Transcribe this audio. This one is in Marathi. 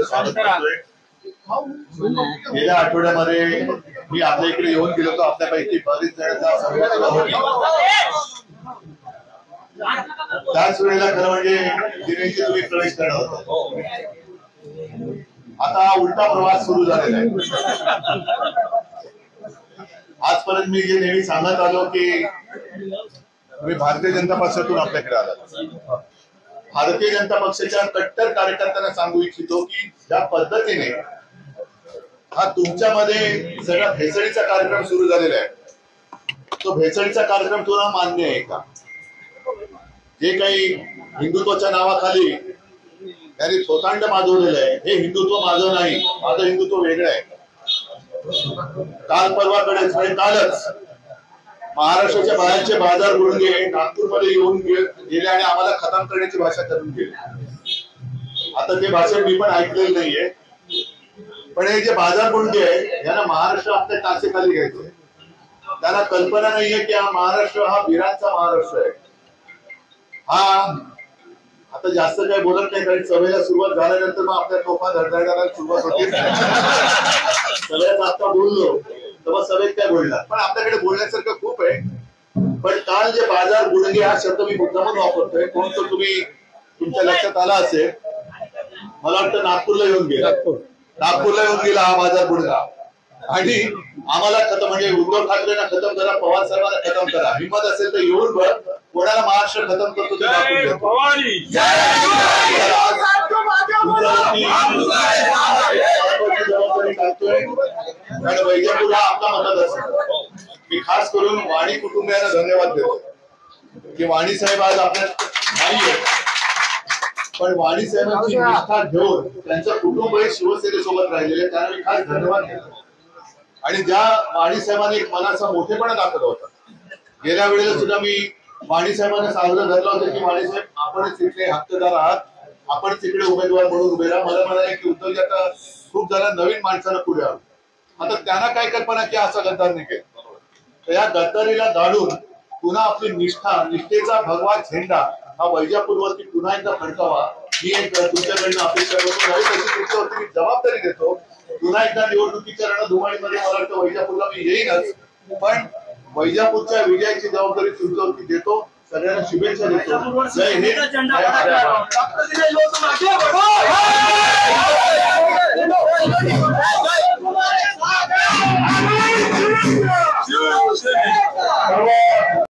स्वागत करतोय। गेल्या आठवड्यामध्ये मी आपल्या इकडे येऊन गेलो होतो, आपल्यापैकी बरीच जण त्याच वेळेला खरं म्हणजे दिनेशजी तुम्ही प्रवेश करणार होता। आता उलटा प्रवास सुरू झालेला आहे। आजपर्यंत मी जे नेहमी सांगत आलो की तुम्ही भारतीय जनता पक्षातून आपल्याकडे आलात। भारतीय जनता पक्षाच्या कट्टर कार्यकर्त्यांना सांगू इच्छितो की ज्या पद्धतीने हा तुमच्यामध्ये सगळा भेसळीचा कार्यक्रम सुरू झालेला आहे, तो भेसळीचा कार्यक्रम तुला मान्य आहे का? जे काही हिंदुत्वाच्या नावाखाली त्यांनी थोतांड माजवलेलं आहे, हे हिंदुत्व माझं नाही, माझं हिंदुत्व वेगळं आहे। काल परवाकडेच म्हणजे कालच महाराष्ट्राच्या बाहेरचे बाजार गुंडे नागपूरमध्ये येऊन गेले आणि आम्हाला खतम करण्याची भाषा करून गेली। आता ते भाषण मी पण ऐकलेलं नाहीये, पण हे जे बाजार गुंडे आहे यांना महाराष्ट्र आपल्या टाचेखाली घ्यायचंय। त्यांना कल्पना नाहीये की हा महाराष्ट्र हा वीरांचा महाराष्ट्र आहे। हा आता जास्त काही बोलत नाही, कारण सभेला सुरुवात झाल्यानंतर मग आपल्या तोफा धडधडायला सुरुवात होती। सगळ्यात आता बोललो तेव्हा सभेत काय बोलणार, पण आपल्याकडे बोलण्यासारखं खूप आहे। पण काल जे बाजार गुंडे हा शब्द मी मुद्दामून वापरतोय, कोणतं तुम्ही तुमच्या लक्षात आला असेल, मला वाटतं नागपूरला येऊन गेला हा बाजार गुंडा आणि आम्हाला खतम म्हणजे उद्धव ठाकरेंना खतम करा, पवार साहेबांना खतम करा। हिंमत असेल तर येऊन बघ, कोणाला महाराष्ट्र खतम करतो ते कारण वैजापूर हा आपला मतदारसंघ। मी खास करून वाणी कुटुंबियांना धन्यवाद देतो की वाणी साहेब आज आपल्या नाहीये, पण वाणी साहेबांची निष्ठा घेऊन त्यांचं कुटुंब हे शिवसेनेसोबत राहिलेले, त्यांना मी खास धन्यवाद देतो। आणि ज्या वाणी साहेबांनी एक मनाचा मोठेपणा दाखवला होता, गेल्या वेळेला सुद्धा मी वाणी साहेबांना साजरं धरलं होतं की वाणी साहेब आपणच तिकडे हक्कदार आहात, आपण तिकडे उमेदवार म्हणून उभे राहा। मला म्हणाले की उद्धवजी आता खूप जण नवीन माणसाला पुढे आलो, आता त्यांना काय कल्पना की असा गद्दार निघेल, तर या गद्दारीला गाडून पुन्हा आपली निष्ठेचा भगवा झेंडा हा वैजापूरवरती पुन्हा एकदा फडकावा ही एक तुमच्याकडनं अपेक्षा करतो। नाही तशी तुमच्यावरती मी जबाबदारी देतो। पुन्हा एकदा निवडणुकीच्या रणधुमाळीमध्ये मला वाटतं वैजापूरला मी येईनच, पण वैजापूरच्या विजयाची जबाबदारी तुमच्यावरती देतो। सगळ्यांना शुभेच्छा देतो। जय हिंद, जय महाराष्ट्र।